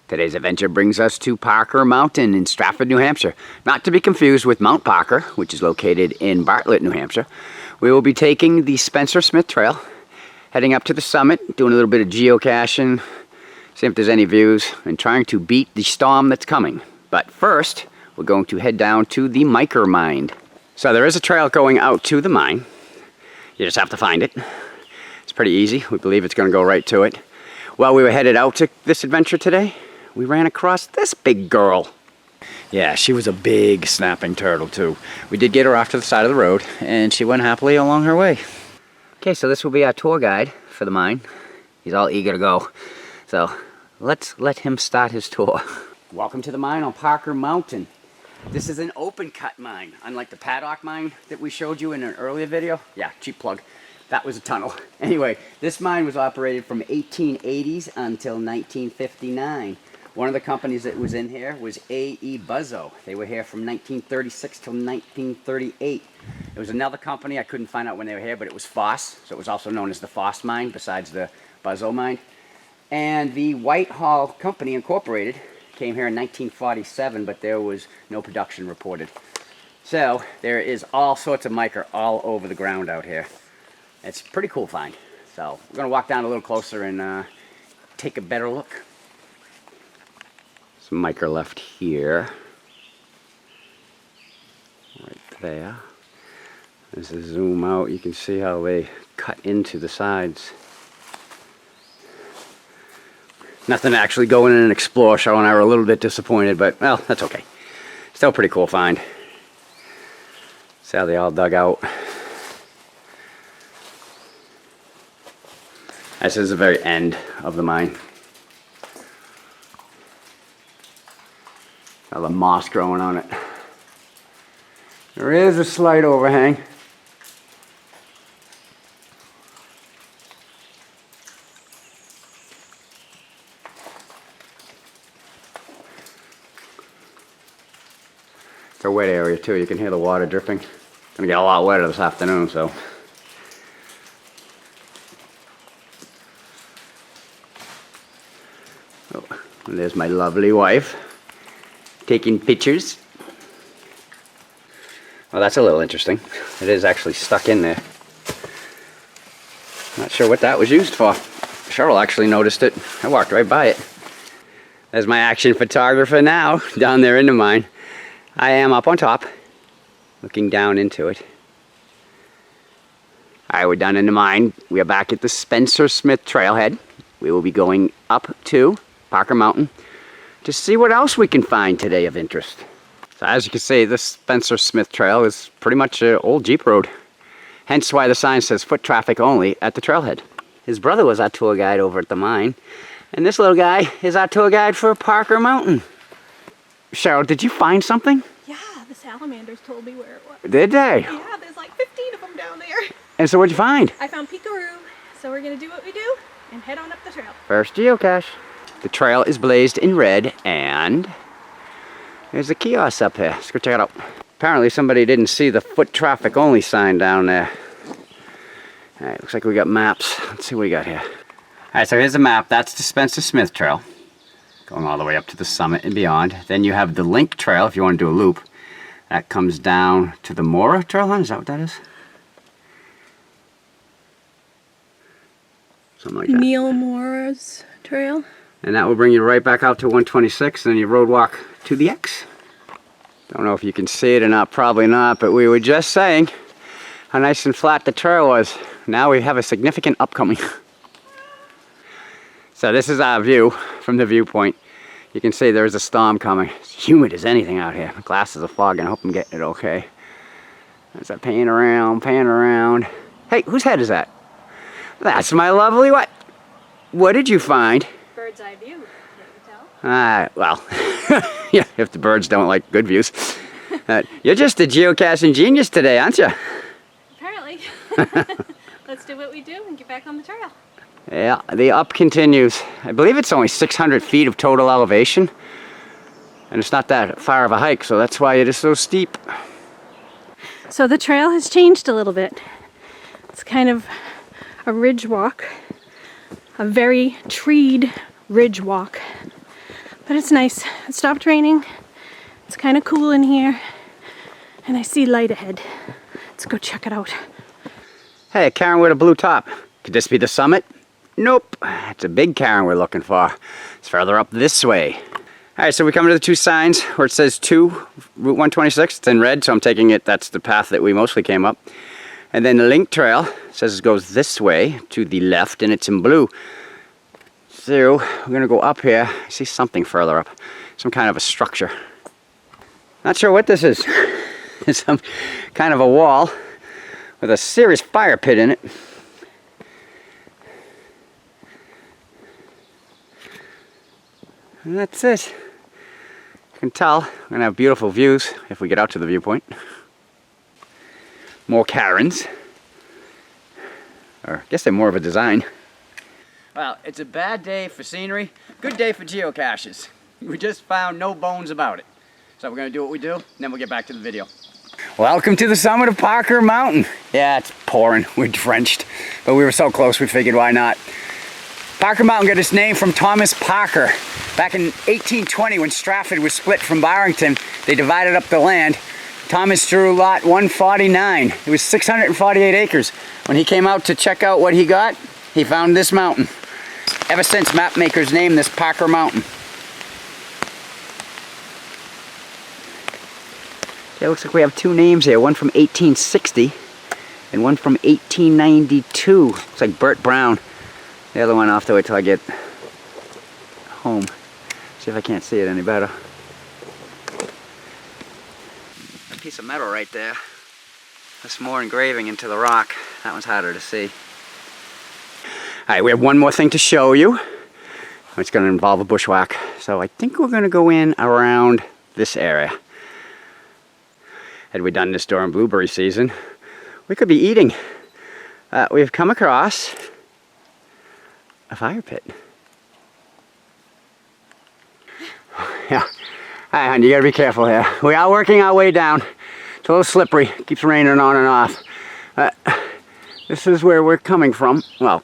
Today's adventure brings us to Parker Mountain in Strafford, New Hampshire. Not to be confused with Mount Parker, which is located in Bartlett, New Hampshire. We will be taking the Spencer Smith Trail, heading up to the summit, doing a little bit of geocaching, seeing if there's any views, and trying to beat the storm that's coming. But first, we're going to head down to the Mica Mine. So there is a trail going out to the mine. You just have to find it. It's pretty easy. We believe it's going to go right to it. While we were headed out to this adventure today, we ran across this big girl. Yeah, she was a big snapping turtle too. We did get her off to the side of the road and she went happily along her way. Okay, so this will be our tour guide for the mine. He's all eager to go. So let's let him start his tour. Welcome to the mine on Parker Mountain. This is an open cut mine, unlike the paddock mine that we showed you in an earlier video. Yeah, cheap plug. That was a tunnel. Anyway, this mine was operated from 1880s until 1959. One of the companies that was in here was A.E. Buzzo. They were here from 1936 till 1938. There was another company, I couldn't find out when they were here, but it was Foss, so it was also known as the Foss Mine, besides the Buzzo Mine. And the Whitehall Company Incorporated came here in 1947, but there was no production reported. So there is all sorts of mica all over the ground out here. It's a pretty cool find. So we're going to walk down a little closer and take a better look. Some mica left here. Right there. As I zoom out, you can see how they cut into the sides. Nothing to actually go in and explore. Cheryl and I were a little bit disappointed, but well, that's okay. Still a pretty cool find. See how they all dug out. This is the very end of the mine. Got the moss growing on it. There is a slight overhang. It's a wet area too. You can hear the water dripping. It's gonna get a lot wetter this afternoon, so. Oh, and there's my lovely wife taking pictures. Well, that's a little interesting. It is actually stuck in there. Not sure what that was used for. Cheryl actually noticed it. I walked right by it. There's my action photographer now, down there in the mine. I am up on top, looking down into it. Alright, we're down in the mine. We are back at the Spencer Smith Trailhead. We will be going up to Parker Mountain to see what else we can find today of interest. So as you can see, this Spencer Smith Trail is pretty much an old Jeep road. Hence why the sign says foot traffic only at the trailhead. His brother was our tour guide over at the mine, and this little guy is our tour guide for Parker Mountain. Cheryl, did you find something? Yeah, the salamanders told me where it was. Did they? Yeah, there's like 15 of them down there. And so what'd you find? I found Peek-a-Roo, so we're gonna do what we do and head on up the trail. First geocache. The trail is blazed in red, and there's a kiosk up here. Let's go check it out. Apparently somebody didn't see the foot traffic only sign down there. Alright, looks like we got maps. Let's see what we got here. Alright, so here's the map. That's the Spencer Smith Trail, going all the way up to the summit and beyond. Then you have the Link Trail if you want to do a loop. That comes down to the Mora Trailhead. Is that what that is? Something like that. Neil Mora's trail. And that will bring you right back out to 126, and then you road walk to the X. Don't know if you can see it or not, probably not, but we were just saying how nice and flat the trail was. Now we have a significant upcoming. So this is our view from the viewpoint. You can see there's a storm coming. It's humid as anything out here. My glasses are fogging. I hope I'm getting it okay. As I pan around, pan around. Hey, whose head is that? That's my lovely what? What did you find? Bird's eye view, can't you tell? Well, yeah, if the birds don't like good views. You're just a geocaching genius today, aren't you? Apparently. Let's do what we do and get back on the trail. Yeah, the up continues. I believe it's only 600 feet of total elevation. And it's not that far of a hike, so that's why it is so steep. So the trail has changed a little bit. It's kind of a ridge walk, a very treed ridge walk. But it's nice. It stopped raining. It's kind of cool in here. And I see light ahead. Let's go check it out. Hey, a cairn with a blue top. Could this be the summit? Nope. It's a big cairn we're looking for. It's further up this way. Alright, so we come to the two signs where it says 2, Route 126. It's in red, so I'm taking it that's the path that we mostly came up. And then the link trail says it goes this way to the left, and it's in blue. So we're going to go up here. I see something further up. Some kind of a structure. Not sure what this is. It's some kind of a wall with a serious fire pit in it. And that's it. You can tell we're going to have beautiful views if we get out to the viewpoint. More cairns. Or I guess they're more of a design. Well, it's a bad day for scenery, good day for geocaches. We just found no bones about it. So we're going to do what we do, and then we'll get back to the video. Welcome to the summit of Parker Mountain. Yeah, it's pouring. We're drenched. But we were so close, we figured why not. Parker Mountain got its name from Thomas Parker. Back in 1820, when Strafford was split from Barrington, they divided up the land. Thomas drew lot 149. It was 648 acres. When he came out to check out what he got, he found this mountain. Ever since, map makers named this Parker Mountain. It looks like we have two names here, one from 1860 and one from 1892. Looks like Bert Brown. The other one I'll have to wait till I get home. See if I can't see it any better. A piece of metal right there. That's more engraving into the rock. That one's harder to see. Alright, we have one more thing to show you. It's going to involve a bushwhack. So I think we're going to go in around this area. Had we done this during blueberry season, we could be eating. We've come across a fire pit. Yeah. Hi, hon, you gotta be careful here. We are working our way down. It's a little slippery. Keeps raining on and off. This is where we're coming from. Well,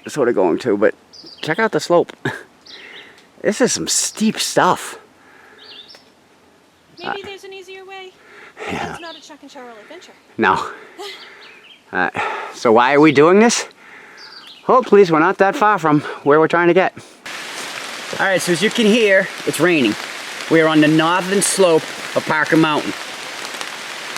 sort of going to, but check out the slope. This is some steep stuff. Maybe there's an easier way. Yeah. It's not a Chuck and Cheryl adventure. No. So why are we doing this? Oh, please, we're not that far from where we're trying to get. All right, so as you can hear, it's raining. We are on the northern slope of Parker Mountain.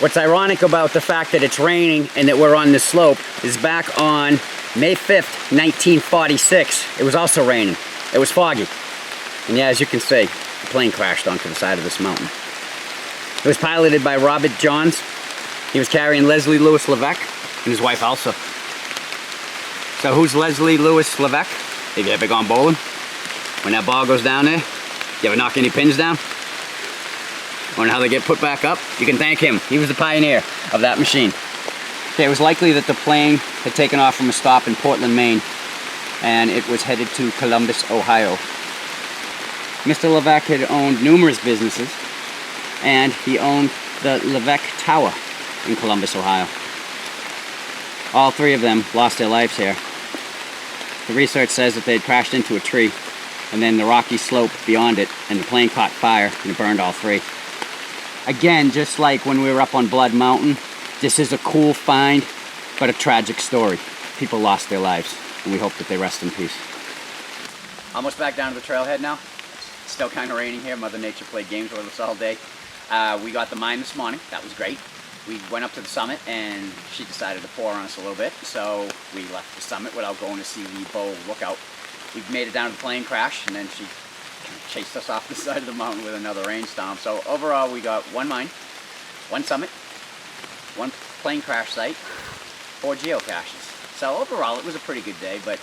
What's ironic about the fact that it's raining and that we're on this slope is back on May 5th, 1946, it was also raining. It was foggy. And yeah, as you can see, a plane crashed onto the side of this mountain. It was piloted by Robert Johns. He was carrying Leslie Lewis Levesque and his wife Elsa. So who's Leslie Lewis Levesque? Have you ever gone bowling? When that ball goes down there, you ever knock any pins down? Wonder how they get put back up? You can thank him. He was the pioneer of that machine. Okay, it was likely that the plane had taken off from a stop in Portland, Maine, and it was headed to Columbus, Ohio. Mr. Levesque had owned numerous businesses, and he owned the Levesque Tower in Columbus, Ohio. All three of them lost their lives here. The research says that they had crashed into a tree, and then the rocky slope beyond it, and the plane caught fire, and it burned all three. Again, just like when we were up on Blood Mountain, this is a cool find, but a tragic story. People lost their lives, and we hope that they rest in peace. Almost back down to the trailhead now. It's still kind of raining here. Mother Nature played games with us all day. We got the mine this morning. That was great. We went up to the summit, and she decided to pour on us a little bit, so we left the summit without going to see the bow lookout. We made it down to the plane crash, and then she chased us off the side of the mountain with another rainstorm. So overall, we got one mine, one summit, one plane crash site, 4 geocaches. So overall, it was a pretty good day, but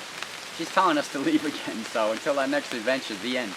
she's telling us to leave again. So until our next adventure, the end.